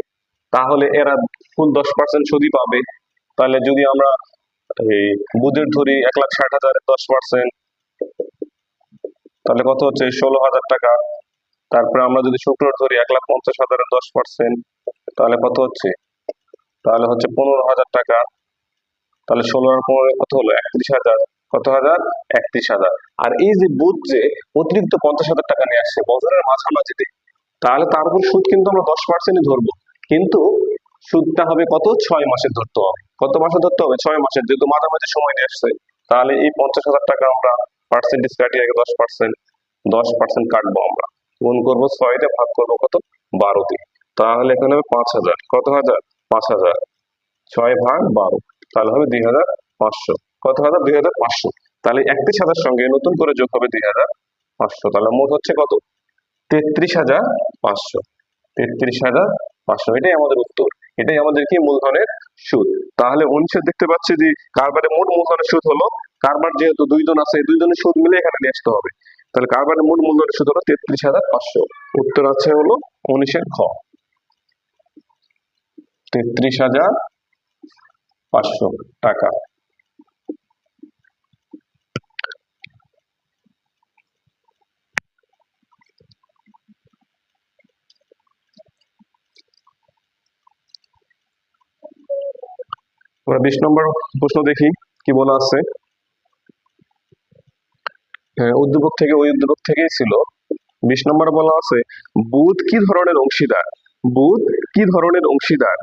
তাহলে এরা ফুল 10% সুদই পাবে। তাহলে যদি আমরা এই বুধের ধরি 1,60,000 10%, তাহলে কত হচ্ছে? 16,000 টাকা। তারপরে আমরা যদি শুক্র ধরি 1,50,000 10%, তাহলে কত হচ্ছে? তাহলে হচ্ছে 15,000 টাকা। তাহলে 16 আর 15 কত হলো? 31,000। কত হাজার? 31,000। আর এই যে বুধ যে অতিরিক্ত 50,000 টাকা নিয়ে আসছে বছরের মাঝামাঝিতে, তাহলে তার উপর সুদ কিন্তু আমরা 10%ই ধরবো, কিন্তু সুদটা হবে কত? 6 মাসের ধরতে হবে। কত মাসে ধরতে হবে? 6 মাসের, যেহেতু মাঝামাঝি সময় নিয়ে আসছে। তাহলে এই 50,000 টাকা আমরা পার্সেন্টেজ কাটিয়ে আগে 10%, 10% কাটবো আমরা, গুণ করবো 6 দিয়ে, ভাগ করবো কত? 12 দিয়ে। তাহলে এখানে হবে 5,000। কত হাজার? 5,000। 6 ভাগ 12, তাহলে হবে 2,500। কত হাজার? 2,500। তাহলে 31,000 সঙ্গে নতুন করে যোগ হবে 2,500। তাহলে মোট হচ্ছে কত? 33,500। 33,500, এটাই আমাদের উত্তর। এটাই আমাদের কি? মূলধনের সুদ। তাহলে 19 দেখতে পাচ্ছি যে কারবারে মোট মূলধনের সুদ হলো, কারবার যেহেতু দুইজন আছে, দুইজনের সুদ মিলে এখানে নিয়ে আসতে হবে। তাহলে কারবারের মোট মূলধনের সুদ হলো 33,500। উত্তর আছে হলো 19-এর খ, 33,500 টাকা। আমরা 20 নম্বর প্রশ্ন দেখি কি বলা আছে। উদ্দীপক থেকে ওই উদ্দীপক থেকেই ছিল। 20 নম্বরে বলা আছে বুধ কি ধরনের অংশীদার। বুধ কি ধরনের অংশীদার।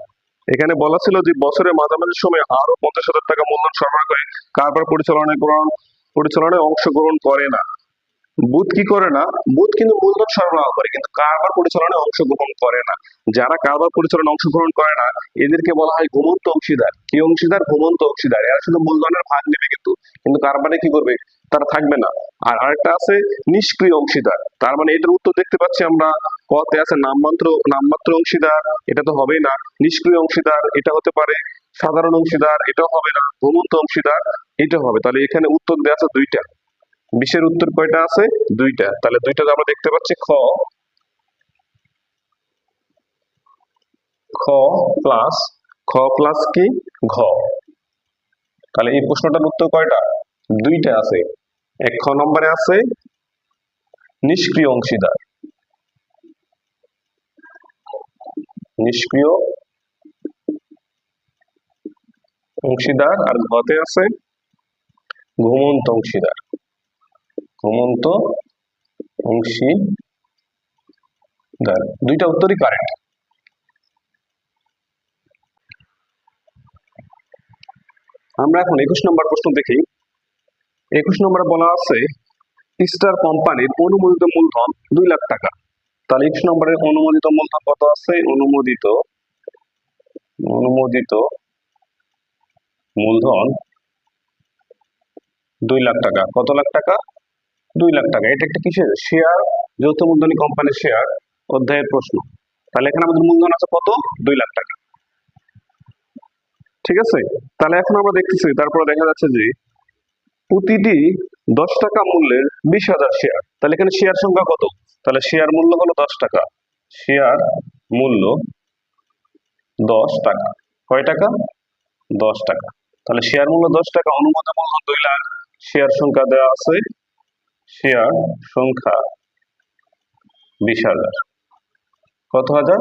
এখানে বলা ছিল যে বছরের মাঝামাঝি সময় আরো 50,000 টাকা মূলধন সরবরাহ করে কারবার পরিচালনায় অংশগ্রহণ করে না। বুথ কি করে না, বুথ কিন্তু মূলধন সরবরাহ করে কিন্তু কারবার পরিচালনায় অংশগ্রহণ করে না। যারা কারবার পরিচালনায় অংশগ্রহণ করে না এদেরকে বলা হয় ঘুমন্ত অংশীদার। কি অংশীদার? ঘুমন্ত অংশীদার। এরা শুধু মূলধনের ভাগ নেবে কিন্তু কারবারে কি করবে, তারা থাকবে না। আর আরেকটা আছে নিষ্ক্রিয় অংশীদার। তার মানে এটার উত্তর দেখতে পাচ্ছি আমরা কতে আছে নামমাত্র অংশীদার, এটা তো হবেই না। নিষ্ক্রিয় অংশীদার এটা হতে পারে, সাধারণ অংশীদার এটাও হবে না, ঘুমন্ত অংশীদার এটা হবে। তাহলে এখানে উত্তর দেওয়া আছে দুইটা। 20-এর উত্তর কয়টা আছে? দুইটা। তাহলে দুইটা আমরা দেখতে পাচ্ছি খ প্লাস কি ঘ। তাহলে এই প্রশ্নটার উত্তর কয়টা? দুইটা আছে। এক খ নম্বরে আছে নিষ্ক্রিয় অংশীদার, নিষ্ক্রিয় অংশীদার, আর ঘতে আছে ঘুমন্ত অংশীদার, ঘুমন্ত অংশীদার। দুইটা উত্তরই কারেক্ট। আমরা এখন 21 নম্বর প্রশ্ন দেখি। 21 নম্বরে বলা আছে স্টার কোম্পানির অনুমোদিত মূলধন 2 লাখ টাকা। তাহলে 21 নম্বরের অনুমোদিত মূলধন কত আছে? অনুমোদিত মূলধন 2 লাখ টাকা। কত লাখ টাকা? 2 লাখ টাকা। এটা একটা কিসের শেয়ার? যৌথ মূলধনী কোম্পানির শেয়ার অধ্যায়ের প্রশ্ন। তাহলে এখানে আমাদের মূলধন আছে কত? 2 লাখ টাকা। ঠিক আছে। তাহলে এখন আমরা দেখতেছি, তারপরে দেখা যাচ্ছে যে প্রতিটি 10 টাকা মূল্যের 20,000 শেয়ার। তাহলে এখানে শেয়ার সংখ্যা কত? তাহলে শেয়ার মূল্য হলো 10 টাকা। শেয়ার মূল্য 10 টাকা। কয় টাকা? 10 টাকা। তাহলে শেয়ার মূল্য 10 টাকা, অনুমোদিত মূলধন 2 লাখ, শেয়ার সংখ্যা দেওয়া আছে, শেয়ার সংখ্যা 20,000। কত হাজার?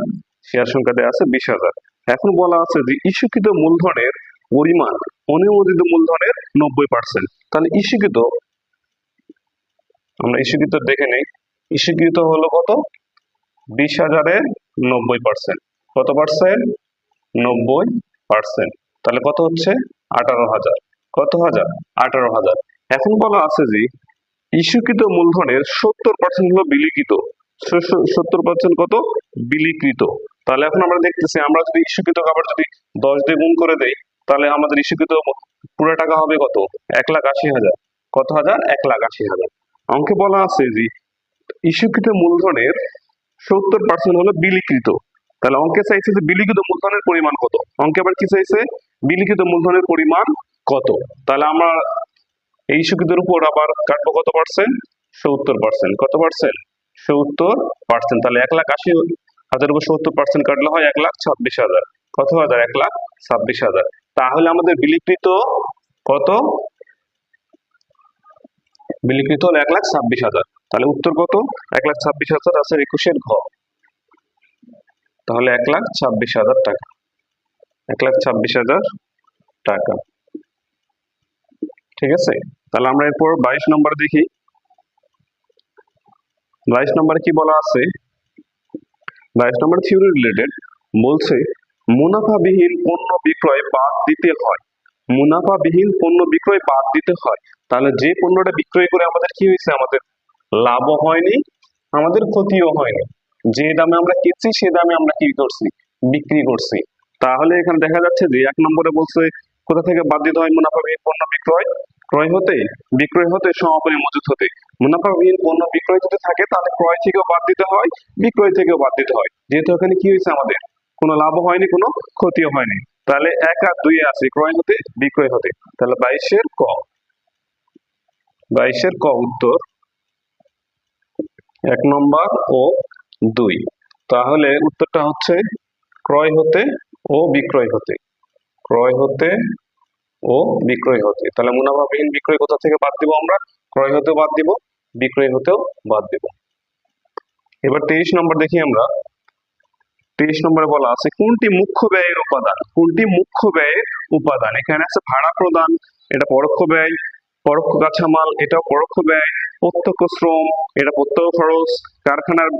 শেয়ার সংখ্যা দেওয়া আছে 20,000। এখন বলা আছে যে ইস্যুকৃত মূলধনের পরিমাণ অনুমোদিত মূলধনের 90%। তাহলে আমরা ইস্যুকৃত দেখে নেই। ইস্যুকৃত হলো কত? 20,000-এর 90%। কত পার্সেন্ট? 90%। তাহলে কত হচ্ছে? 18,000। কত হাজার? 18,000। এখন বলা আছে যে ইস্যুকৃত মূলধনের 70% হলো বিলিখিত। 70% কত? বিলিকৃত। তাহলে এখন আমরা দেখতেছি, আমরা যদি ইস্যুকৃত আবার যদি 10 দিয়ে গুণ করে দেই তাহলে আমাদের ইস্যুকৃত পুরো টাকা হবে কত? 1,80,000। কত হাজার? 1,80,000। অঙ্কে বলা আছে যে ইস্যুকৃত মূলধনের 70% হলো বিলিকৃত। তাহলে অঙ্কে চাইছে যে বিলিখিত মূলধনের পরিমাণ কত। অঙ্কে আবার কি চাইছে? বিলিখিত মূলধনের পরিমাণ কত। তাহলে আমরা এই ইস্যুকৃতের উপর আবার কাটবো কত পার্সেন্ট? 70%। কত পার্সেন্ট? 70%। তাহলে 1,80,000 উপর 70% কাটলে হয় 1,26,000। কত হাজার? 1,26,000। তাহলে আমাদের বিলিকৃত কত? বিলিকৃত হলো 1,26,000। তাহলে উত্তর কত? 1,26,000 আছে 21-এর ঘ। তাহলে 1,26,000 টাকা। 1,26,000 টাকা। ঠিক আছে। তাহলে আমরা এরপর 22 নম্বর দেখি। 22 নম্বরে কি বলা আছে? 22 নম্বর থিওরি রিলেটেড বলছে মুনাফাবিহীন পণ্য বিক্রয় বাদ দিতে হয়। মুনাফাবিহীন পণ্য বিক্রয় বাদ দিতে হয়। তাহলে যে পণ্যটা বিক্রয় করে আমাদের কি হয়েছে? আমাদের লাভও হয়নি, আমাদের ক্ষতিও হয়নি। যে দামে আমরা কিনছি সে দামে আমরা কি করছি? বিক্রি করছি। তাহলে এখানে দেখা যাচ্ছে যে 1 নম্বরে বলছে কোথা থেকে বাদ দিতে হয়? মুনাফাবিহীন পণ্য বিক্রয় বিক্রয় হতে সমাপনী মজুত হতে। মুনাফাবিহীন পণ্য বিক্রয় যদি থাকে তাহলে ক্রয় থেকেও বাদ দিতে হয়, বিক্রয় থেকেও বাদ দিতে হয়। যেহেতু এখানে কি হয়েছে? আমাদের কোনো লাভও হয়নি, কোনো ক্ষতিও হয়নি। তাহলে 1 আর 2 আছে ক্রয় হতে বিক্রয় হতে। তাহলে 22-এর ক। 22-এর ক উত্তর 1 নম্বর ও 2। তাহলে উত্তরটা হচ্ছে ক্রয় হতে ও বিক্রয় হতে। ক্রয় হতে ও বিক্রয় হতে। তাহলে মুনাফাবিহীন বিক্রয় কোথা থেকে বাদ দিব? আমরা ক্রয় হতেও বাদ দিব, বিক্রয় হতেও বাদ দিব। এবার 23 নম্বর দেখি আমরা। 23 নম্বরে বলা আছে কোনটি মুখ্য ব্যয়ের উপাদান, কোনটি মুখ্য ব্যয়ের উপাদান। এখানে আছে ভাড়া প্রদান, এটা পরোক্ষ ব্যয়, পরোক্ষ কাঁচামাল এটাও পরোক্ষ ব্যয়, প্রত্যক্ষ শ্রম এটা প্রত্যক্ষ খরচ, কারখানার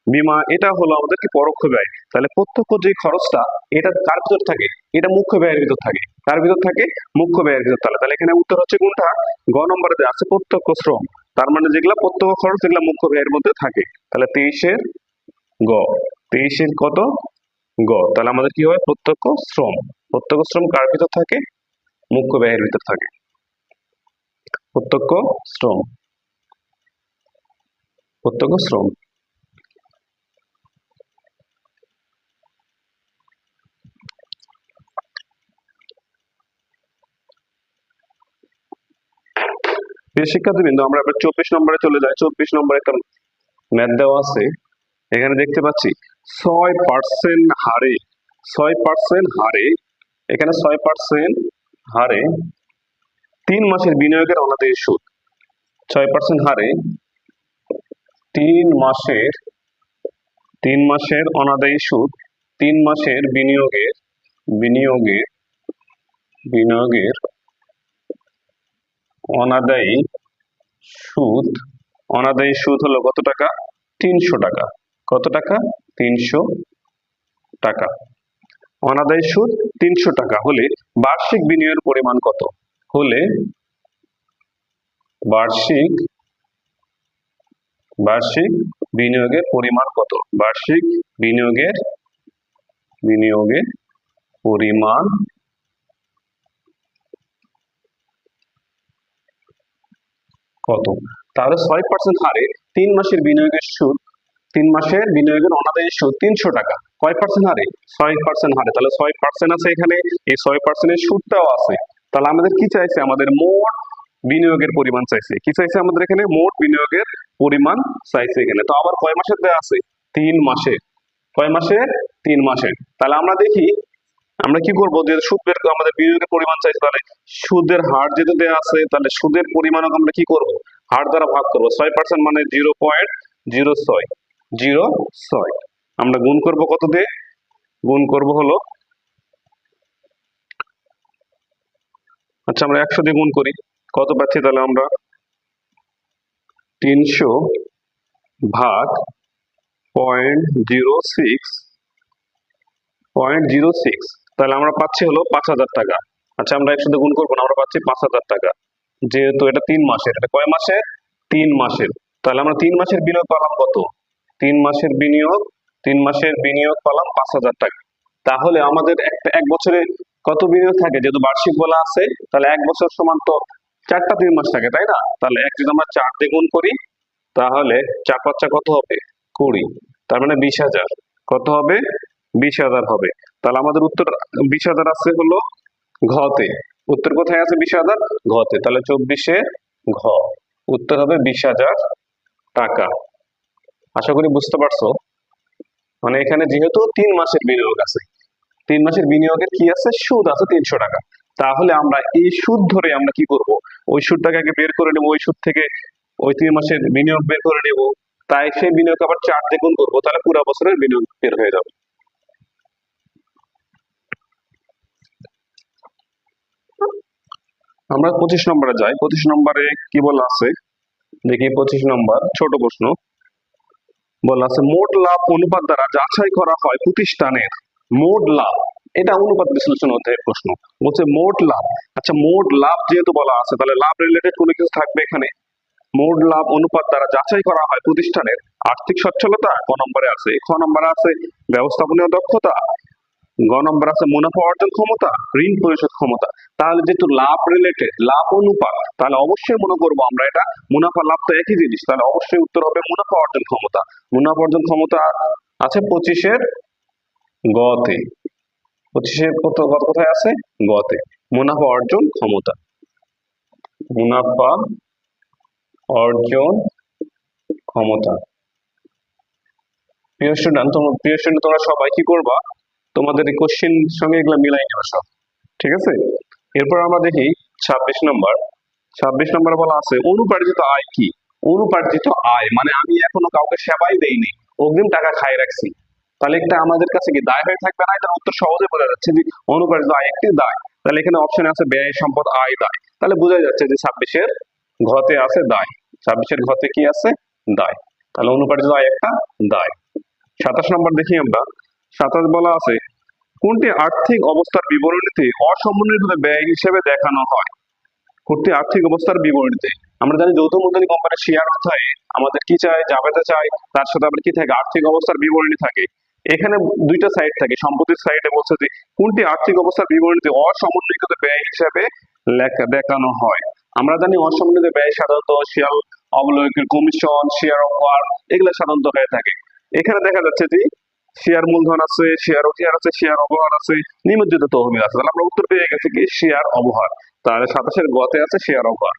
বীমা এটা হলো আমাদের কি পরোক্ষ ব্যয়। তাহলে প্রত্যক্ষ যে খরচটা এটা কার ভিতর থাকে, এটা মুখ্য ব্যয়ের ভিতর থাকে, কার ভিতর থাকে, মুখ্য ব্যয়ের ভিতর। তাহলে এখানে উত্তর হচ্ছে কোনটা, গ নম্বরে দেওয়া আছে প্রত্যক্ষ শ্রম। তার মানে যেগুলা প্রত্যক্ষ খরচ যেগুলা মুখ্য ব্যয়ের মধ্যে থাকে। তাহলে 23-এর গ, 23-এর কত, গ। তাহলে আমাদের কি হয়, প্রত্যক্ষ শ্রম। প্রত্যক্ষ শ্রম কার ভিতর থাকে, মুখ্য ব্যয়ের ভিতর থাকে, প্রত্যক্ষ শ্রম, প্রত্যক্ষ শ্রম। প্রিয় শিক্ষার্থীবৃন্দ, আমরা এবার 24 নম্বরে চলে যাই। 24 নম্বরে একটা ম্যাথ দেওয়া আছে। এখানে দেখতে পাচ্ছি 6% হারে, 6% হারে, এখানে 6% হারে 3 মাসের বিনিয়োগের অনাদায়ী সুদ। 6% হারে 3 মাসের অনাদায়ী সুদ, 3 মাসের বিনিয়োগের অনাদায়ী সুদ। অনাদায়ী সুদ হলো কত টাকা, 300 টাকা। কত টাকা, 300 টাকা। অনাদায়ী সুদ 300 টাকা হলে বার্ষিক বিনিয়োগের পরিমাণ কত, হলে বার্ষিক বিনিয়োগের পরিমাণ কত, বার্ষিক বিনিয়োগের পরিমাণ কত। তাহলে 6% হারে 3 মাসের বিনিয়োগের সুদ, 3 মাসের বিনিয়োগের অনাদায়ী সুদ 300 টাকা। কয় পার্সেন্ট হারে, 6% হারে। তাহলে 6% আছে এখানে, এই 6%-এর সুদটাও আছে। তাহলে আমাদের কি চাইছে, আমাদের মোট বিনিয়োগের পরিমাণ চাইছে। কি চাইছে আমাদের এখানে, মোট বিনিয়োগের পরিমাণ চাইছে এখানে। তো আবার কয় মাসের দেওয়া আছে, 3 মাসের। কয় মাসের, 3 মাসের। তাহলে আমরা দেখি, আমরা কি করবো, যে সুদ বের করে আমাদের বিনিয়োগের পরিমাণ চাইছে, তাহলে সুদের হার যেহেতু দেওয়া আছে, তাহলে সুদের পরিমাণও আমরা কি করব, হার দ্বারা ভাগ করবো। 6% মানে 0.06, আমরা গুণ করব কত দিয়ে, গুণ করব হলো, আচ্ছা আমরা 100 দিয়ে গুণ করি, কত পাচ্ছি, তাহলে আমরা 300 ভাগ 0.06, তাহলে আমরা পাচ্ছি হলো 5000 টাকা। আচ্ছা আমরা 100 দিয়ে গুণ করবো না, আমরা পাচ্ছি 5000 টাকা। যেহেতু এটা 3 মাসের, এটা কয় মাসের, 3 মাসের। তাহলে আমরা 3 মাসের বিনিয়োগ পেলাম কত, 3 মাসের বিনিয়োগ পেলাম 5000 টাকা। তাহলে আমাদের এক বছরে কত বিনিয়োগ থাকে, যেহেতু বার্ষিক বলা আছে, তাহলে 1 বছর সমান তো 4টা 3 মাস থাকে, তাই না। তাহলে যদি আমরা 4 দিয়ে গুণ করি, তাহলে 4×5 কত হবে, 20। তার মানে 20,000। কত হবে, 20,000 হবে। তাহলে আমাদের উত্তর 20,000 আছে হলো ঘতে। উত্তর কোথায় আছে, 20,000 ঘতে। তাহলে 24-এর ঘ, উত্তর হবে 20,000 টাকা। আশা করি বুঝতে পারছো। মানে এখানে যেহেতু 3 মাসের বিনিয়োগ আছে, 3 মাসের বিনিয়োগের কি আছে, সুদ আছে 300 টাকা। তাহলে আমরা এই সুদ ধরে আমরা কি করব, ওই সুদটাকে আগে বের করে নেবো, ওই সুদ থেকে ওই 3 মাসের বিনিয়োগ বের করে নেব। তাই সেই বিনিয়োগ আবার 4 দিয়ে গুণ করবো, তাহলে পুরো বছরের বিনিয়োগ বের হয়ে যাবে। আমরা 25 নম্বরে যাই। 25 নম্বরে কি বলা আছে দেখি। 25 নম্বর ছোট প্রশ্ন বলা আছে, মোট লাভ অনুপাত দ্বারা যাচাই করা হয় প্রতিষ্ঠানের মোট লাভ। এটা অনুপাত বিশ্লেষণ অধ্যায়ের প্রশ্ন, বলছে মোট লাভ। আচ্ছা মোট লাভ যেহেতু বলা আছে, তাহলে লাভ রিলেটেড কোনো কিছু থাকবে এখানে। মোট লাভ অনুপাত দ্বারা যাচাই করা হয় প্রতিষ্ঠানের আর্থিক সচ্ছলতা, ক নম্বরে আছে। খ নম্বরে আছে ব্যবস্থাপনীয় দক্ষতা, গ নম্বর আছে মুনাফা অর্জন ক্ষমতা, ঋণ পরিশোধ ক্ষমতা। তাহলে যেহেতু লাভ রিলেটেড, লাভ অনুপাত, তাহলে অবশ্যই মনে করবো আমরা এটা মুনাফা লাভ তো একই জিনিস, তাহলে অবশ্যই উত্তর হবে মুনাফা অর্জন ক্ষমতা। মুনাফা অর্জন ক্ষমতা আছে 25-এর গতে। 25-এর কোথায় আছে, গতে। মুনাফা অর্জন ক্ষমতা, মুনাফা অর্জন ক্ষমতা। প্রিয় স্টুডেন্ট, তোমরা সবাই কি করবা, তোমাদের এই কোশ্চেন সঙ্গে এগুলো মিলাই নেবে সব, ঠিক আছে। এরপর আমরা দেখি 26 নম্বর। 26 নম্বরে বলা আছে অনুপার্জিত আয় কি। অনুপার্জিত আয় মানে আমি এখনো কাউকে সেবাই দেইনি, অগ্রিম টাকা খাই রাখছি, তাহলে একটা আমাদের কাছে কি দায় হয়ে থাকবে না? এটার উত্তর সহজে বোঝা যাচ্ছে যে অনুপার্জিত আয় একটি দায়। তাহলে এখানে অপশনে আছে ব্যয় সম্পদ আয় দায়, তাহলে বোঝা যাচ্ছে যে 26-এর ঘতে আছে দায়। 26-এর ঘতে কি আছে? দায়। তাহলে অনুপার্জিত আয় একটা দায়। 27 নম্বর দেখি আমরা। 27 বলা আছে কোনটি আর্থিক অবস্থার বিবরণীতে অসমন্বিত ব্যয় হিসেবে দেখানো হয়? কোনটি আর্থিক অবস্থার বিবরণীতে? আমরা জানি যৌথ মূলধনী কোম্পানির শেয়ার অর্থায় আমাদের কি চাই? জাবেদা চাই, তার সাথে আবার কি থাকে? আর্থিক অবস্থার বিবরণী থাকে। এখানে দুইটা সাইড থাকে, সম্পত্তির সাইডে বলছে যে কোনটি আর্থিক অবস্থার বিবরণীতে অসমন্বিত ব্যয় হিসেবে দেখানো হয়। আমরা জানি অসমন্বিত ব্যয় সাধারণত শেয়ার অবলম্বনের কমিশন, শেয়ার অফার, এগুলো সাধারণত হয়ে থাকে। এখানে দেখা যাচ্ছে যে শেয়ার মূলধন আছে, শেয়ার অধিহার আছে, শেয়ার অবহার আছে, নিমজ্জিত তহবিল আছে। তাহলে আমরা উত্তর পেয়ে গেছি কি? শেয়ার অবহার। তাহলে 27-এর গতে আছে শেয়ার অবহার।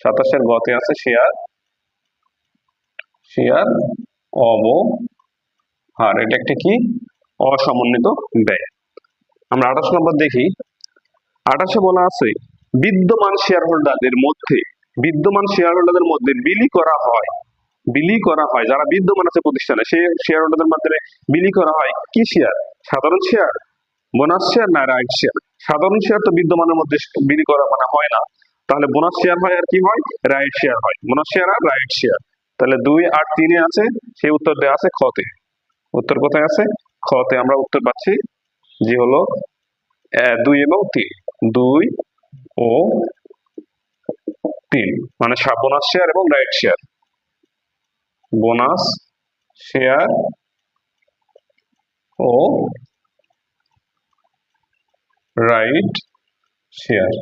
27-এর গতে আছে শেয়ার অবহার। এটা একটি কি? অসমন্বিত ব্যয়। আমরা 28 নম্বর দেখি। 28-এ বলা আছে বিদ্যমান শেয়ার হোল্ডারদের মধ্যে বিলি করা হয় যারা বিদ্যমান আছে প্রতিষ্ঠানে, সেই শেয়ার হোল্ডারদের মাধ্যমে বিলি করা হয় কি শেয়ার? সাধারণ শেয়ার, বোনাস শেয়ার না রাইট শেয়ার? সাধারণ শেয়ার তো বিদ্যমানের মধ্যে বিলি করা হয় না, তাহলে বোনাস শেয়ার হয় আর কি হয়? রাইট শেয়ার হয়। বোনাস শেয়ার আর রাইট শেয়ার। তাহলে 2 আর 3-এ আছে, সেই উত্তর দেওয়া আছে খতে। উত্তর কোথায় আছে? খতে আমরা উত্তর পাচ্ছি যে হলো 2 এবং 3। 2 ও 3 মানে বোনাস শেয়ার এবং রাইট শেয়ার। বোনাস শেয়ার ও রাইট শেয়ার।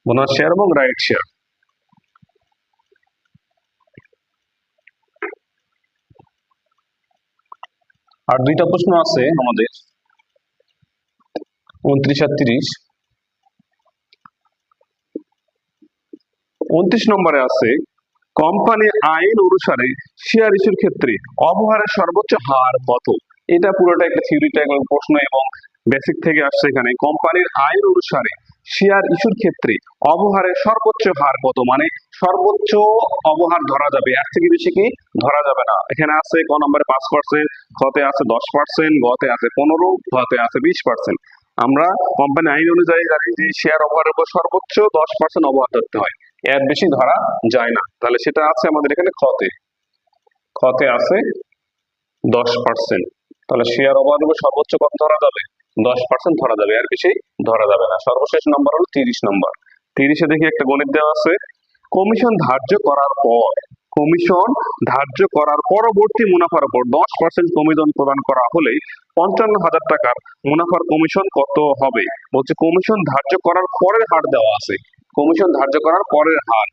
বোনাস শেয়ার এবং রাইট শেয়ার। আর দুইটা প্রশ্ন আছে আমাদের, 29 আর 30। 29 নম্বরে আছে কোম্পানি আইন অনুসারে শেয়ার ইস্যুর ক্ষেত্রে অবহারের সর্বোচ্চ হার কত? এটা পুরোটা একটা থিওরিটিক্যাল প্রশ্ন এবং বেসিক থেকে আসছে। এখানে কোম্পানির আইন অনুসারে শেয়ার ইস্যুর ক্ষেত্রে অবহারের সর্বোচ্চ হার কত, মানে সর্বোচ্চ অবহার ধরা যাবে, এর থেকে বেশি কি ধরা যাবে না। এখানে আছে ক নম্বরে 5%, খতে আছে 10%, গতে আছে 15, ঘতে আছে 20%। আমরা কোম্পানি আইন অনুযায়ী জানি যে শেয়ার অবহারের উপর সর্বোচ্চ 10% অবহার ধরতে হয়, এর বেশি ধরা যায় না। তাহলে সেটা আছে আমাদের এখানে খতে আছে 10%। তাহলে শেয়ার অবহারের উপর সর্বোচ্চ কত ধরা যাবে? 10% ধরা যাবে, এর বেশি ধরা যাবে না। সর্বশেষ নম্বর হলো 30 নম্বর। 30-এ দেখি একটা গণিত দেওয়া আছে। কমিশন ধার্য করার পরবর্তী মুনাফার উপর 10% কমিশন প্রদান করা হলে 55,000 টাকার মুনাফার কমিশন কত হবে? বলছে কমিশন ধার্য করার পরের হার দেওয়া আছে। কমিশন ধার্য করার পরের হার।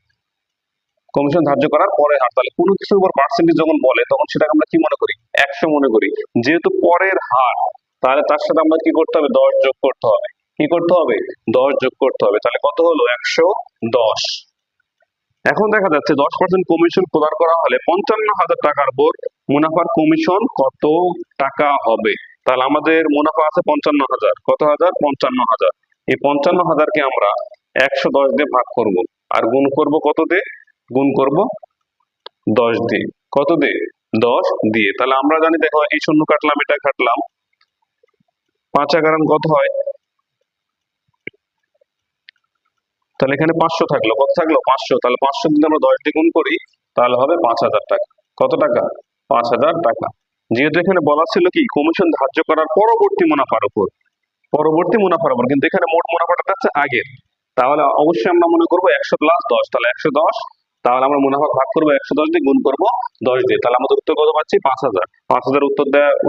তাহলে কোনো কিছুর উপর পার্সেন্টেজ যখন বলে তখন সেটাকে আমরা কি মনে করি? 100 মনে করি। যেহেতু পরের হার, তাহলে তার সাথে আমরা কি করতে হবে? 10 যোগ করতে হবে। কি করতে হবে? 10 যোগ করতে হবে। তাহলে কত হলো? 110। এখন দেখা যাচ্ছে 10% কমিশন প্রদান করা হলে 55,000 টাকার উপর মুনাফার কমিশন কত টাকা হবে? তাহলে আমাদের মুনাফা আছে 55,000। কত হাজার? 55,000। এই 55,000-কে আমরা 110 দিয়ে ভাগ করব, আর গুণ করব কত দিয়ে? গুণ করব 10 দিয়ে। কত দিয়ে? 10 দিয়ে। তাহলে আমরা জানি, দেখো এই শূন্য কাটলাম, এটা কাটলাম, 5 কত হয়? তাহলে এখানে 500 থাকলো। কত থাকলো? 500। তাহলে 500 যদি আমরা 10 দিয়ে গুণ করি তাহলে হবে 5,000 টাকা। কত টাকা? 5,000 টাকা। যেহেতু এখানে বলা ছিল কি কমিশন ধার্য করার পরবর্তী মুনাফার উপর, কিন্তু এখানে মোট মুনাফাটা হচ্ছে আগের। তাহলে অবশ্যই আমরা মনে করবো 100 প্লাস 10, তাহলে 110। তাহলে আমরা মুনাফা ভাগ করবো 110 দিয়ে, গুণ করবো 10 দিয়ে। তাহলে আমাদের উত্তর কত পাচ্ছি? 5,000। 5,000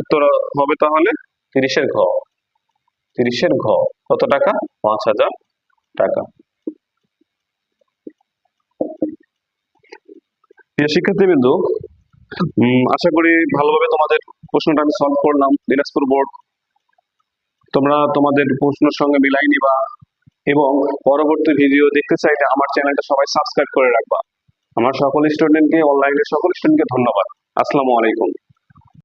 উত্তর হবে তাহলে 30-এর ঘ। 30-এর ঘ কত টাকা? 5,000 টাকা। প্রিয় শিক্ষার্থীবৃন্দ, আশা করি ভালোভাবে তোমাদের প্রশ্নটা আমি সলভ করলাম। দিনাজপুর বোর্ড, তোমরা তোমাদের প্রশ্নের সঙ্গে মিলাই নিবা এবং পরবর্তী ভিডিও দেখতে চাইলে আমার চ্যানেলটা সবাই সাবস্ক্রাইব করে রাখবা। আমার সকল স্টুডেন্টকে, অনলাইনের সকল স্টুডেন্টকে ধন্যবাদ। আসসালামু আলাইকুম।